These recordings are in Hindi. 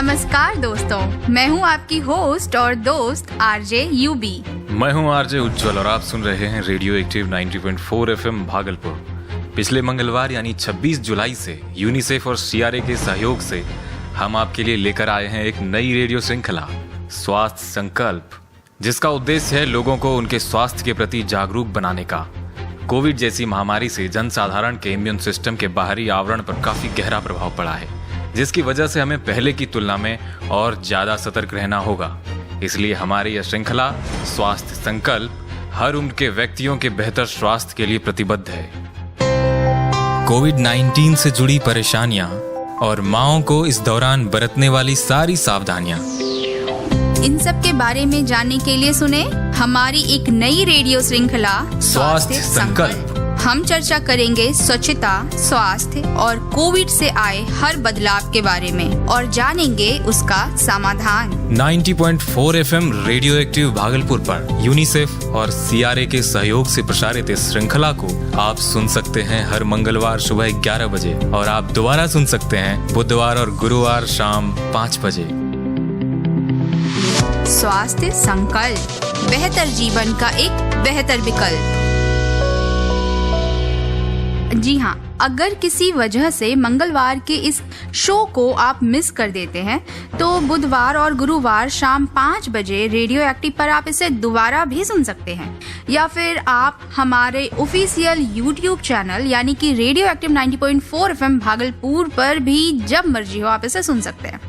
नमस्कार दोस्तों, मैं हूं आपकी होस्ट और दोस्त आरजे यूबी। मैं हूं आरजे उज्जवल और आप सुन रहे हैं रेडियो एक्टिव 90.4 FM भागलपुर। पिछले मंगलवार यानी 26 जुलाई से यूनिसेफ और सीआरए के सहयोग से हम आपके लिए लेकर आए हैं एक नई रेडियो श्रृंखला स्वास्थ्य संकल्प, जिसका उद्देश्य है लोगों को उनके स्वास्थ्य के प्रति जागरूक बनाने का। कोविड जैसी महामारी से जनसाधारण के इम्यून सिस्टम के बाहरी आवरण पर काफी गहरा प्रभाव पड़ा है, जिसकी वजह से हमें पहले की तुलना में और ज्यादा सतर्क रहना होगा। इसलिए हमारी यह श्रृंखला स्वास्थ्य संकल्प हर उम्र के व्यक्तियों के बेहतर स्वास्थ्य के लिए प्रतिबद्ध है। कोविड-19 से जुड़ी परेशानियां और माओं को इस दौरान बरतने वाली सारी सावधानियां, इन सब के बारे में जानने के लिए सुने हमारी एक नई रेडियो श्रृंखला स्वास्थ्य संकल्प। हम चर्चा करेंगे स्वच्छता, स्वास्थ्य और कोविड से आए हर बदलाव के बारे में और जानेंगे उसका समाधान। 90.4 FM रेडियो एक्टिव भागलपुर पर यूनिसेफ और सीआरए के सहयोग से प्रसारित इस श्रृंखला को आप सुन सकते हैं हर मंगलवार सुबह 11 बजे और आप दोबारा सुन सकते हैं बुधवार और गुरुवार शाम 5 बजे। स्वास्थ्य संकल्प, बेहतर जीवन का एक बेहतर विकल्प। जी हाँ, अगर किसी वजह से मंगलवार के इस शो को आप मिस कर देते हैं तो बुधवार और गुरुवार शाम 5 बजे रेडियो एक्टिव पर आप इसे दोबारा भी सुन सकते हैं, या फिर आप हमारे ऑफिशियल यूट्यूब चैनल यानी कि रेडियो एक्टिव 90.4 FM भागलपुर पर भी जब मर्जी हो आप इसे सुन सकते हैं।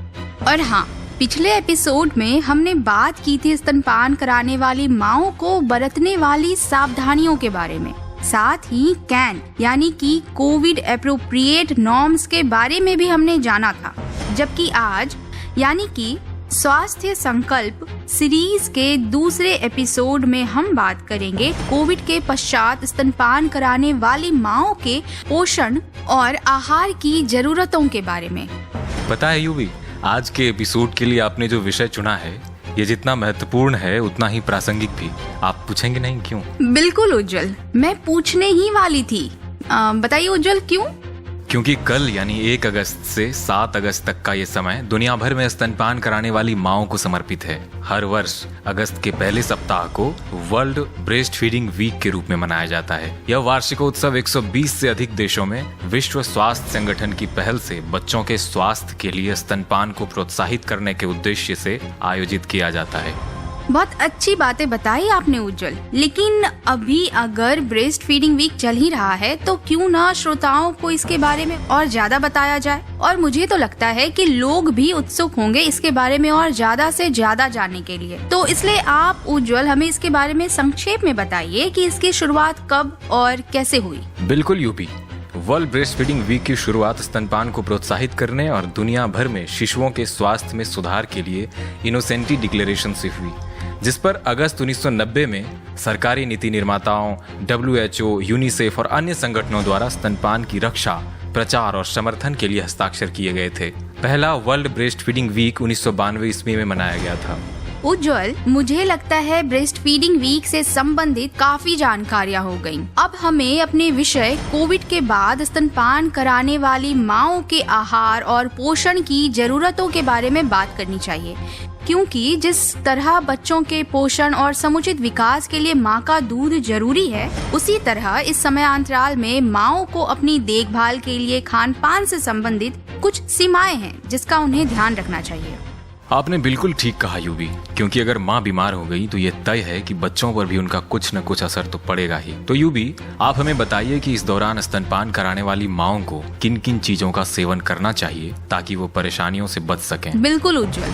और हाँ, पिछले एपिसोड में हमने बात की थी स्तनपान कराने वाली माओं को बरतने वाली सावधानियों के बारे में, साथ ही कैन यानी कि कोविड एप्रोप्रिएट नॉर्म्स के बारे में भी हमने जाना था। जबकि आज यानी कि स्वास्थ्य संकल्प सीरीज के दूसरे एपिसोड में हम बात करेंगे कोविड के पश्चात स्तनपान कराने वाली माओं के पोषण और आहार की जरूरतों के बारे में। पता है यूवी, आज के एपिसोड के लिए आपने जो विषय चुना है ये जितना महत्वपूर्ण है उतना ही प्रासंगिक भी। आप पूछेंगे नहीं क्यों? बिल्कुल उज्जवल, मैं पूछने ही वाली थी। बताइए उज्जवल, क्यों? क्योंकि कल यानी 1 अगस्त से 7 अगस्त तक का ये समय दुनिया भर में स्तनपान कराने वाली माओं को समर्पित है। हर वर्ष अगस्त के पहले सप्ताह को वर्ल्ड ब्रेस्ट फीडिंग वीक के रूप में मनाया जाता है। यह वार्षिकोत्सव 120 से अधिक देशों में विश्व स्वास्थ्य संगठन की पहल से बच्चों के स्वास्थ्य के लिए स्तनपान को प्रोत्साहित करने के उद्देश्य से आयोजित किया जाता है। बहुत अच्छी बातें बताई आपने उज्जवल, लेकिन अभी अगर ब्रेस्ट फीडिंग वीक चल ही रहा है तो क्यों ना श्रोताओं को इसके बारे में और ज्यादा बताया जाए। और मुझे तो लगता है कि लोग भी उत्सुक होंगे इसके बारे में और ज्यादा से ज्यादा जानने के लिए। तो इसलिए आप उज्जवल हमें इसके बारे में संक्षेप में बताइए कि इसकी शुरुआत कब और कैसे हुई। बिल्कुल UP, world breastfeeding week की शुरुआत स्तनपान को प्रोत्साहित करने और दुनिया भर में शिशुओं के स्वास्थ्य में सुधार के लिए इनोसेंटी डिक्लेरेशन से हुई, जिस पर अगस्त 1990 में सरकारी नीति निर्माताओं, WHO, यूनिसेफ और अन्य संगठनों द्वारा स्तनपान की रक्षा, प्रचार और समर्थन के लिए हस्ताक्षर किए गए थे। पहला वर्ल्ड ब्रेस्ट फीडिंग वीक 1992 ईस्वी में मनाया गया था। उज्जवल, मुझे लगता है ब्रेस्ट फीडिंग वीक से संबंधित काफी जानकारियां हो गईं। अब हमें अपने विषय कोविड के बाद स्तनपान कराने वाली माओं के आहार और पोषण की जरूरतों के बारे में बात करनी चाहिए, क्योंकि जिस तरह बच्चों के पोषण और समुचित विकास के लिए माँ का दूध जरूरी है, उसी तरह इस समयांतराल में माँओं को अपनी देखभाल के लिए खान पान से संबंधित कुछ सीमाएं हैं जिसका उन्हें ध्यान रखना चाहिए। आपने बिल्कुल ठीक कहा यूवी, क्योंकि अगर माँ बीमार हो गई तो ये तय है कि बच्चों पर भी उनका कुछ न कुछ असर तो पड़ेगा ही। तो यूवी, आप हमें बताइए कि इस दौरान स्तनपान कराने वाली माँओं को किन किन चीजों का सेवन करना चाहिए ताकि वो परेशानियों से बच सकें। बिल्कुल उज्जवल,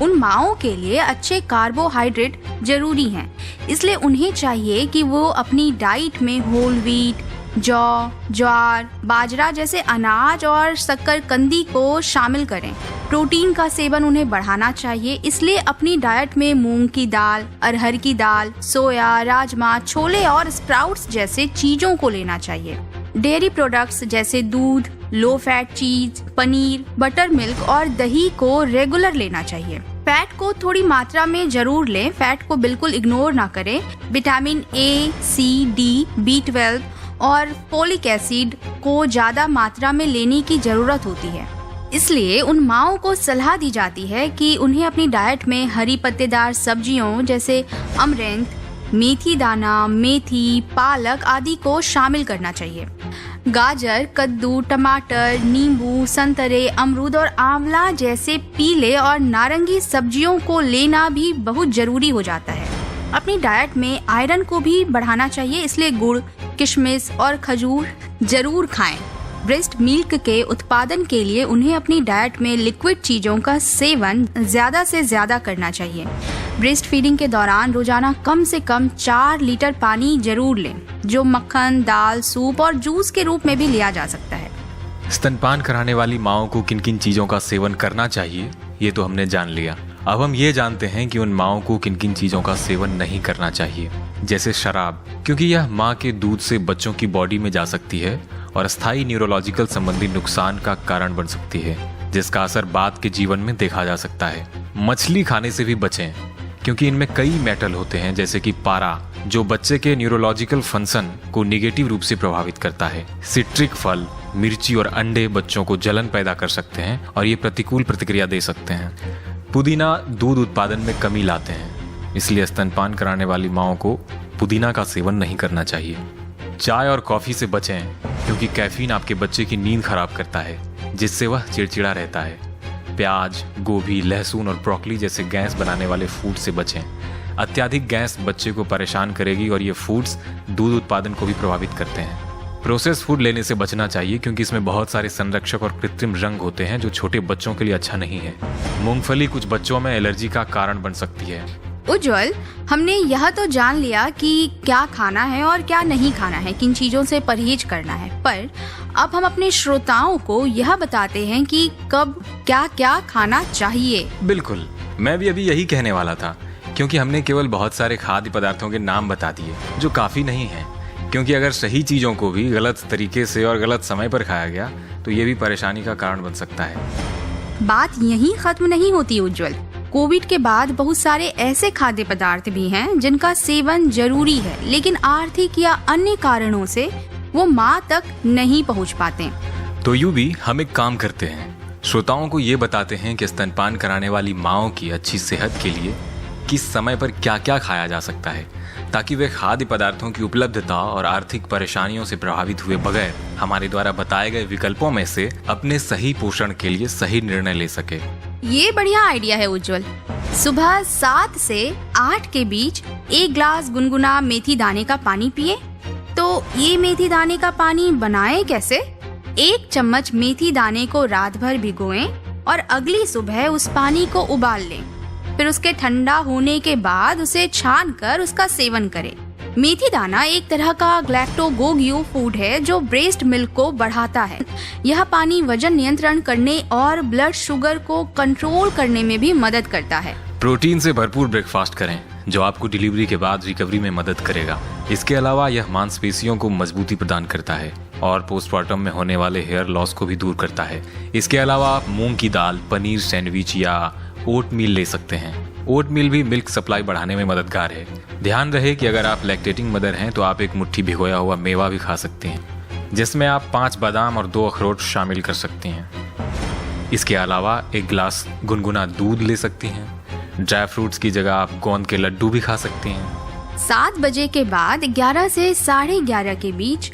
उन माओं के लिए अच्छे कार्बोहाइड्रेट जरूरी हैं, इसलिए उन्हें चाहिए कि वो अपनी डाइट में होल व्हीट, जौ, ज्वार, बाजरा जैसे अनाज और शक्करकंदी को शामिल करें। प्रोटीन का सेवन उन्हें बढ़ाना चाहिए, इसलिए अपनी डाइट में मूंग की दाल, अरहर की दाल, सोया, राजमा, छोले और स्प्राउट्स जैसे चीजों को लेना चाहिए। डेयरी प्रोडक्ट्स जैसे दूध, लो फैट चीज, पनीर, बटर मिल्क और दही को रेगुलर लेना चाहिए। फैट को थोड़ी मात्रा में जरूर लें, फैट को बिल्कुल इग्नोर ना करें। Vitamin A, C, D, B12 और फोलिक एसिड को ज्यादा मात्रा में लेने की जरूरत होती है। इसलिए उन माँओं को सलाह दी जाती है कि उन्हें अपनी डाइट में हरी पत्तेदार सब्जियों जैसे अमरैंथ, मेथी दाना, मेथी, पालक आदि को शामिल करना चाहिए। गाजर, कद्दू, टमाटर, नींबू, संतरे, अमरूद और आंवला जैसे पीले और नारंगी सब्जियों को लेना भी बहुत जरूरी हो जाता है। अपनी डाइट में आयरन को भी बढ़ाना चाहिए, इसलिए गुड़, किशमिश और खजूर जरूर खाएं। ब्रेस्ट मिल्क के उत्पादन के लिए उन्हें अपनी डाइट में लिक्विड चीजों का सेवन ज्यादा से ज्यादा करना चाहिए। ब्रेस्ट फीडिंग के दौरान रोजाना कम से कम 4 लीटर पानी जरूर लें, जो मक्खन, दाल, सूप और जूस के रूप में भी लिया जा सकता है। स्तनपान कराने वाली माँओं को किन किन चीजों का सेवन करना चाहिए ये तो हमने जान लिया। अब हम ये जानते हैं कि उन माँओं को किन किन चीजों का सेवन नहीं करना चाहिए, जैसे शराब, क्योंकि यह माँ के दूध से बच्चों की बॉडी में जा सकती है और स्थायी न्यूरोलॉजिकल संबंधी नुकसान का कारण बन सकती है, जिसका असर बाद के जीवन में देखा जा सकता है। मछली खाने से भी बचें, क्योंकि इनमें कई मेटल होते हैं जैसे कि पारा, जो बच्चे के न्यूरोलॉजिकल फंक्शन को निगेटिव रूप से प्रभावित करता है। सिट्रिक फल, मिर्ची और अंडे बच्चों को जलन पैदा कर सकते हैं और ये प्रतिकूल प्रतिक्रिया दे सकते हैं। पुदीना दूध उत्पादन में कमी लाते हैं, इसलिए स्तनपान कराने वाली माँओं को पुदीना का सेवन नहीं करना चाहिए। चाय और कॉफी से बचें, क्योंकि कैफीन आपके बच्चे की नींद खराब करता है, जिससे वह चिड़चिड़ा रहता है। प्याज, गोभी, लहसुन और ब्रोकली जैसे गैस बनाने वाले फूड से बचें। अत्यधिक गैस बच्चे को परेशान करेगी और ये फूड्स दूध उत्पादन को भी प्रभावित करते हैं। प्रोसेस फूड लेने से बचना चाहिए, क्योंकि इसमें बहुत सारे संरक्षक और कृत्रिम रंग होते हैं जो छोटे बच्चों के लिए अच्छा नहीं है। मूंगफली कुछ बच्चों में एलर्जी का कारण बन सकती है। उज्जवल, हमने यह तो जान लिया कि क्या खाना है और क्या नहीं खाना है, किन चीजों से परहेज करना है, पर अब हम अपने श्रोताओं को यह बताते हैं कि कब क्या क्या खाना चाहिए। बिल्कुल, मैं भी अभी यही कहने वाला था, क्योंकि हमने केवल बहुत सारे खाद्य पदार्थों के नाम बता दिए जो काफी नहीं है, क्योंकि अगर सही चीजों को भी गलत तरीके से और गलत समय पर खाया गया तो ये भी परेशानी का कारण बन सकता है। बात यहीं खत्म नहीं होती उज्जवल। कोविड के बाद बहुत सारे ऐसे खाद्य पदार्थ भी हैं जिनका सेवन जरूरी है, लेकिन आर्थिक या अन्य कारणों से वो माँ तक नहीं पहुँच पाते। तो यूं भी हम एक काम करते हैं, श्रोताओं को ये बताते हैं कि स्तनपान कराने वाली माँओं की अच्छी सेहत के लिए किस समय पर क्या क्या खाया जा सकता है, ताकि वे खाद्य पदार्थों की उपलब्धता और आर्थिक परेशानियों से प्रभावित हुए बगैर हमारे द्वारा बताए गए विकल्पों में से अपने सही पोषण के लिए सही निर्णय ले सके। ये बढ़िया आइडिया है उज्जवल। सुबह 7 से 8 के बीच 1 ग्लास गुनगुना मेथी दाने का पानी पिए। तो ये मेथी दाने का पानी बनाएं कैसे? 1 चम्मच मेथी दाने को रात भर भिगोएं और अगली सुबह उस पानी को उबाल लें। फिर उसके ठंडा होने के बाद उसे छान कर उसका सेवन करें। मेथी दाना एक तरह का ग्लैक्टोगोगियो फूड है जो ब्रेस्ट मिल्क को बढ़ाता है। यह पानी वजन नियंत्रण करने और ब्लड शुगर को कंट्रोल करने में भी मदद करता है। प्रोटीन से भरपूर ब्रेकफास्ट करें, जो आपको डिलीवरी के बाद रिकवरी में मदद करेगा। इसके अलावा यह मांसपेशियों को मजबूती प्रदान करता है और पोस्टमार्टम में होने वाले हेयर लॉस को भी दूर करता है। इसके अलावा आप मूंग की दाल, पनीर सैंडविच या ओट मील ले सकते हैं। ओट मील भी मिल्क सप्लाई बढ़ाने में मददगार है। ध्यान रहे कि अगर आप लैक्टेटिंग मदर हैं तो आप 1 मुट्ठी भिगोया हुआ मेवा भी खा सकते हैं, जिसमें आप 5 बादाम और 2 अखरोट शामिल कर सकती हैं। इसके अलावा 1 गिलास गुनगुना दूध ले सकती हैं। ड्राई फ्रूट्स की जगह आप गोंद के लड्डू भी खा सकती हैं। 7 बजे के बाद 11 से 11:30 के बीच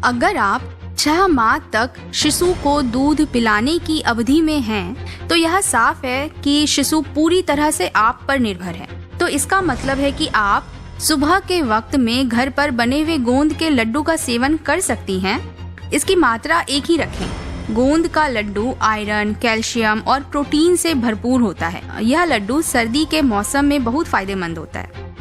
अगर आप 6 माह तक शिशु को दूध पिलाने की अवधि में हैं, तो यह साफ है कि शिशु पूरी तरह से आप पर निर्भर है। तो इसका मतलब है कि आप सुबह के वक्त में घर पर बने हुए गोंद के लड्डू का सेवन कर सकती हैं। इसकी मात्रा एक ही रखें। गोंद का लड्डू आयरन, कैल्शियम और प्रोटीन से भरपूर होता है। यह लड्डू सर्दी के मौसम में बहुत फायदेमंद होता है,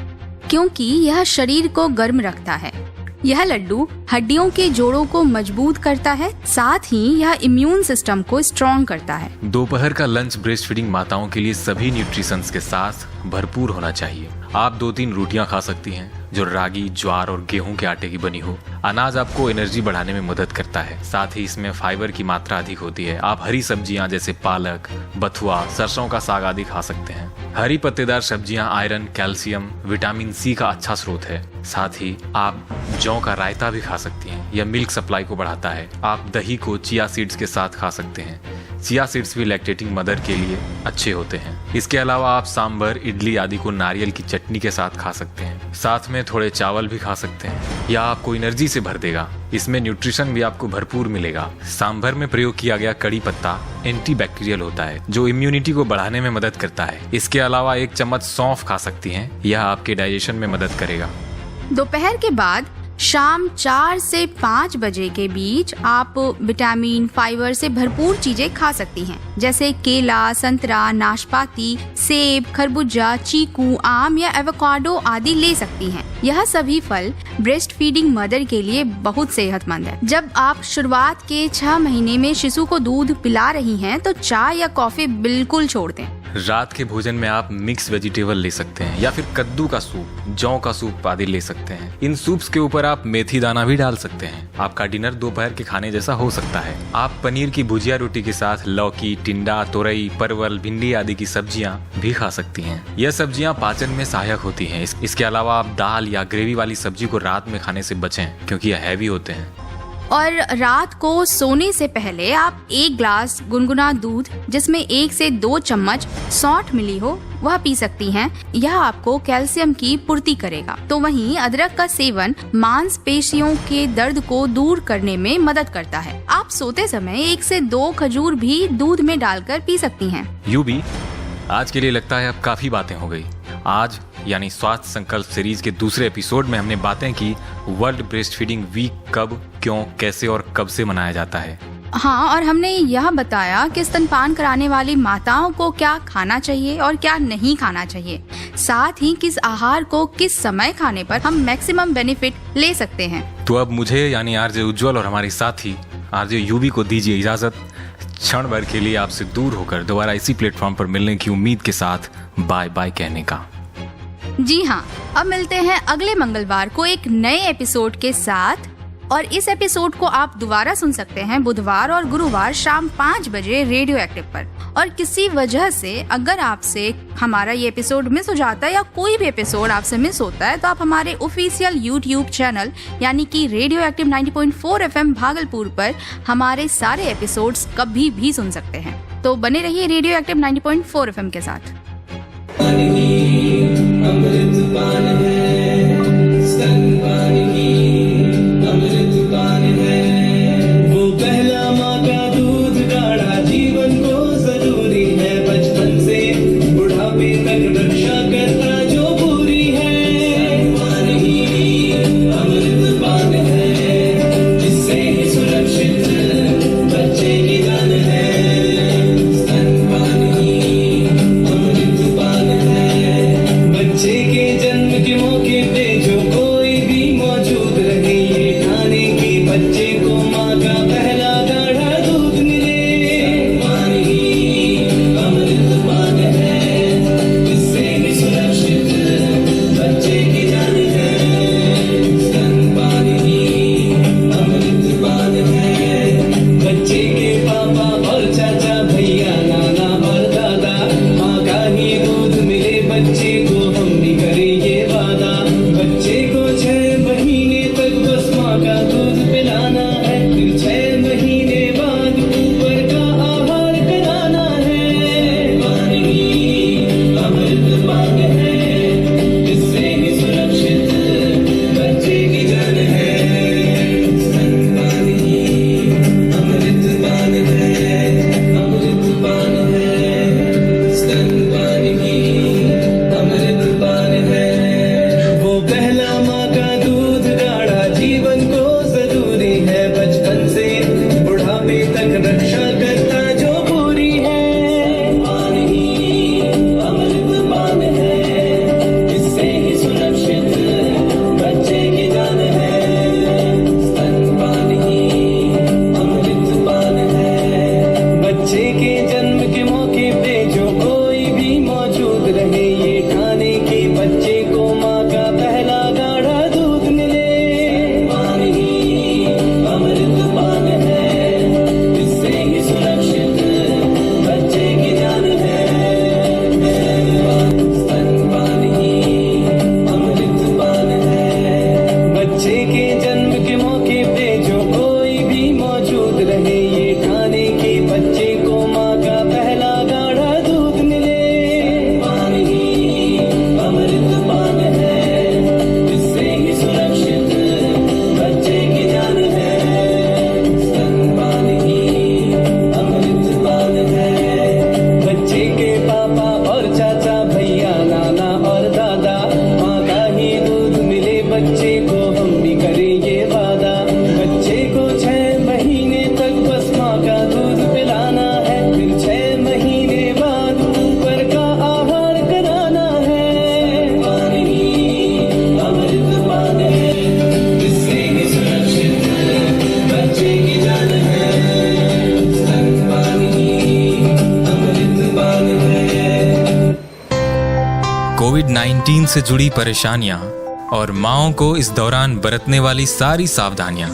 क्योंकि यह शरीर को गर्म रखता है। यह लड्डू हड्डियों के जोड़ों को मजबूत करता है, साथ ही यह इम्यून सिस्टम को स्ट्रॉन्ग करता है। दोपहर का लंच ब्रेस्ट फीडिंग माताओं के लिए सभी न्यूट्रिशंस के साथ भरपूर होना चाहिए। आप 2-3 रोटियां खा सकती हैं जो रागी, ज्वार और गेहूं के आटे की बनी हो। अनाज आपको एनर्जी बढ़ाने में मदद करता है, साथ ही इसमें फाइबर की मात्रा अधिक होती है। आप हरी सब्जियां जैसे पालक, बथुआ, सरसों का साग आदि खा सकते हैं। हरी पत्तेदार सब्जियां आयरन, कैल्शियम, विटामिन सी का अच्छा स्रोत है। साथ ही आप जौ का रायता भी खा सकती हैं। यह मिल्क सप्लाई को बढ़ाता है। आप दही को चिया सीड्स के साथ खा सकते हैं। चिया सीड्स भी लैक्टेटिंग मदर के लिए अच्छे होते हैं। इसके अलावा आप सांभर, इडली आदि को नारियल की चटनी के साथ खा सकते हैं। साथ में थोड़े चावल भी खा सकते हैं। यह आपको एनर्जी से भर देगा। इसमें न्यूट्रिशन भी आपको भरपूर मिलेगा। सांभर में प्रयोग किया गया कड़ी पत्ता एंटीबैक्टीरियल होता है, जो इम्यूनिटी को बढ़ाने में मदद करता है। इसके अलावा 1 चम्मच सौंफ खा सकती हैं। यह आपके डाइजेशन में मदद करेगा। दोपहर के बाद शाम 4 से 5 बजे के बीच आप विटामिन, फाइबर से भरपूर चीजें खा सकती हैं, जैसे केला, संतरा, नाशपाती, सेब, खरबूजा, चीकू, आम या एवोकाडो आदि ले सकती हैं। यह सभी फल ब्रेस्ट फीडिंग मदर के लिए बहुत सेहतमंद है। जब आप शुरुआत के 6 महीने में शिशु को दूध पिला रही हैं, तो चाय या कॉफी बिल्कुल छोड़ दें। रात के भोजन में आप मिक्स वेजिटेबल ले सकते हैं या फिर कद्दू का सूप, जौ का सूप आदि ले सकते हैं। इन सूप्स के ऊपर आप मेथी दाना भी डाल सकते हैं। आपका डिनर दोपहर के खाने जैसा हो सकता है। आप पनीर की भुजिया रोटी के साथ लौकी, टिंडा, तोरई, परवल, भिंडी आदि की सब्जियां भी खा सकती हैं। यह सब्जियां पाचन में सहायक होती हैं। इसके अलावा आप दाल या ग्रेवी वाली सब्जी को रात में खाने से बचें, क्योंकि यह हैवी होते हैं। और रात को सोने से पहले आप 1 ग्लास गुनगुना दूध, जिसमें 1 से 2 चम्मच सौंठ मिली हो, वह पी सकती हैं। यह आपको कैल्शियम की पूर्ति करेगा। तो वहीं अदरक का सेवन मांसपेशियों के दर्द को दूर करने में मदद करता है। आप सोते समय 1 से 2 खजूर भी दूध में डालकर पी सकती हैं। यूबी, आज के लिए लगता है अब काफी बातें हो गई। आज यानी स्वास्थ्य संकल्प सीरीज के दूसरे एपिसोड में हमने बातें की वर्ल्ड ब्रेस्ट फीडिंग वीक कब, क्यों, कैसे और कब से मनाया जाता है। हाँ, और हमने यह बताया कि स्तनपान कराने वाली माताओं को क्या खाना चाहिए और क्या नहीं खाना चाहिए। साथ ही किस आहार को किस समय खाने पर हम मैक्सिमम बेनिफिट ले सकते हैं। तो अब मुझे यानी आरजे उज्जवल और हमारे साथी आरजे यूबी को दीजिए इजाजत। क्षण भर के लिए आपसे दूर होकर दोबारा इसी प्लेटफॉर्म पर मिलने की उम्मीद के साथ बाय बाय कहने का। जी हाँ, अब मिलते हैं अगले मंगलवार को एक नए एपिसोड के साथ। और इस एपिसोड को आप दोबारा सुन सकते हैं बुधवार और गुरुवार शाम 5 बजे रेडियो एक्टिव पर। और किसी वजह से अगर आपसे हमारा ये एपिसोड मिस हो जाता है या कोई भी एपिसोड आपसे मिस होता है, तो आप हमारे ऑफिशियल यूट्यूब चैनल यानी कि रेडियो एक्टिव 90.4 FM भागलपुर पर हमारे सारे एपिसोड्स कभी भी सुन सकते हैं। तो बने रहिए रेडियो एक्टिव 90.4 FM के साथ। बच्चे के जन्म के कोविड-19 से जुड़ी परेशानियां और माओं को इस दौरान बरतने वाली सारी सावधानियां।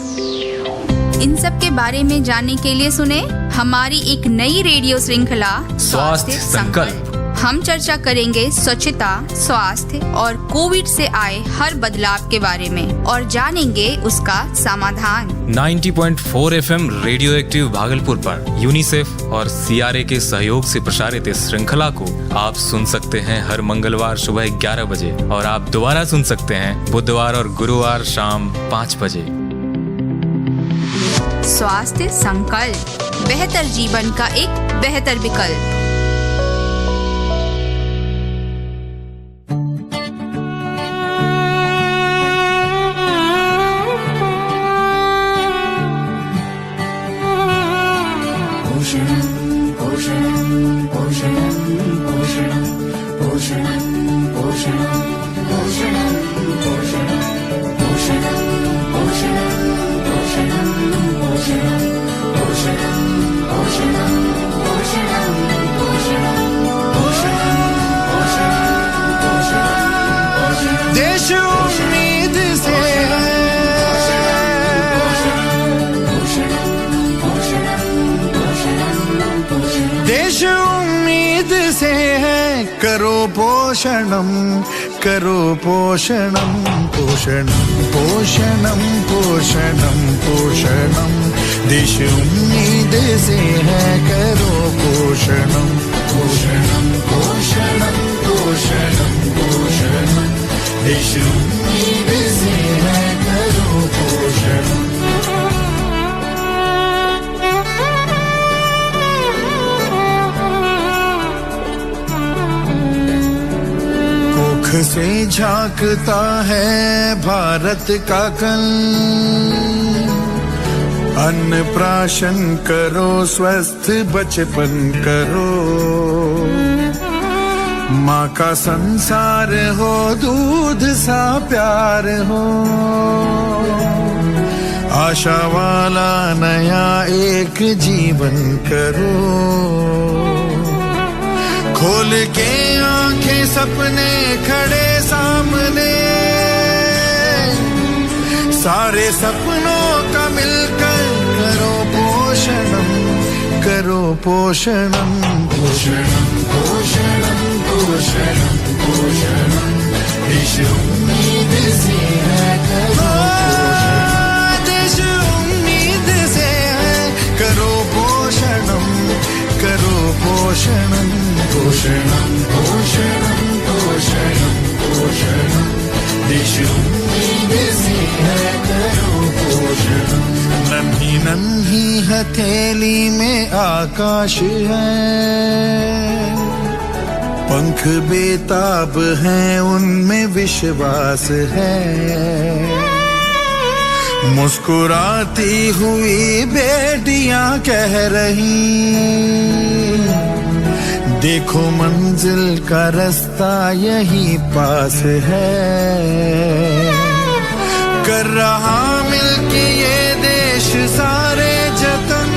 इन सब के बारे में जानने के लिए सुने हमारी एक नई रेडियो श्रृंखला स्वास्थ्य संकल्प। हम चर्चा करेंगे स्वच्छता, स्वास्थ्य और कोविड से आए हर बदलाव के बारे में और जानेंगे उसका समाधान। 90.4 FM रेडियो एक्टिव भागलपुर पर यूनिसेफ और CRA के सहयोग से प्रसारित इस श्रृंखला को आप सुन सकते हैं हर मंगलवार सुबह 11 बजे और आप दोबारा सुन सकते हैं बुधवार और गुरुवार शाम 5 बजे। स्वास्थ्य संकल्प, बेहतर जीवन का एक बेहतर विकल्प। करो पोषणम पोषणम पोषणम पोषणम पोषणम देश उम्मीद से है करो पोषणम पोषणम पोषणम पोषणम पोषणम देश उम्मीद से है करो पोषणम। से झांकता है भारत का कल, अन्न प्राशन करो स्वस्थ बचपन करो, माँ का संसार हो दूध सा प्यार हो, आशा वाला नया एक जीवन करो, खोल के आंखें सपने खड़े सामने, सारे सपनों का मिलकर करो पोषणम करो पोषणम पोषणम पोषणम पोषणम पोषणम देश उम्मीद से है करो पोषणम, देश उम्मीद से है करो पोषणम करो पोषणम पोषणम पोषणम पोषणम पोषणम देश उम्मीद से है करो पोषणम। नन्ही नन्ही हथेली में आकाश है, पंख बेताब हैं उनमें विश्वास है, मुस्कुराती हुई बेटियां कह रही देखो मंजिल का रास्ता यही पास है, कर रहा मिलके ये देश सारे जतन,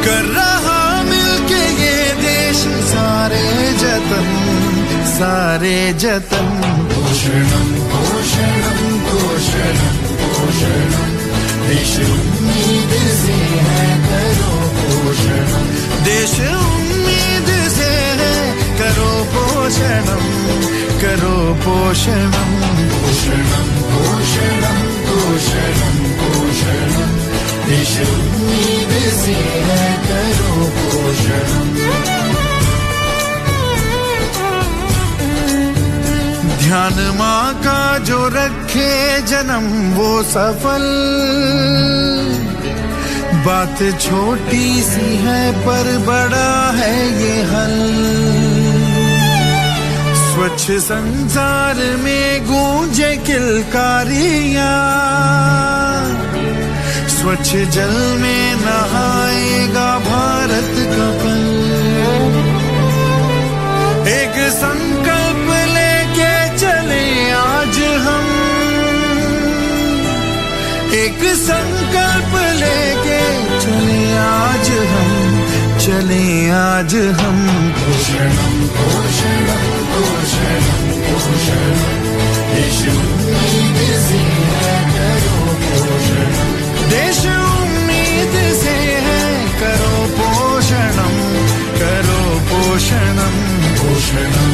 कर रहा मिलके ये देश सारे जतन सारे जतन। पोषणम पोषणम पोषणम पोषणम देश उम्मीद से है करो पोषणम, देश उम्मीद से है करो पोषणम करो पोषणम पोषणम पोषणम पोषणम पोषणम देश उम्मीद से है करो पोषणम। ध्यान माँ का जो रखे जन्म वो सफल, बात छोटी सी है पर बड़ा है ये हल, स्वच्छ संसार में गूंजे किलकारियां, स्वच्छ जल में नहाएगा भारत का पल, एक संकल्प लेके चले आज हम, एक संकल्प लेके चले आज हम, चले आज हम। पोषणम पोषणम पोषणम पोषणम देश उम्मीद से है करो पोषणम देश उम्मीद से है करो पोषणम पोषणम पोषणम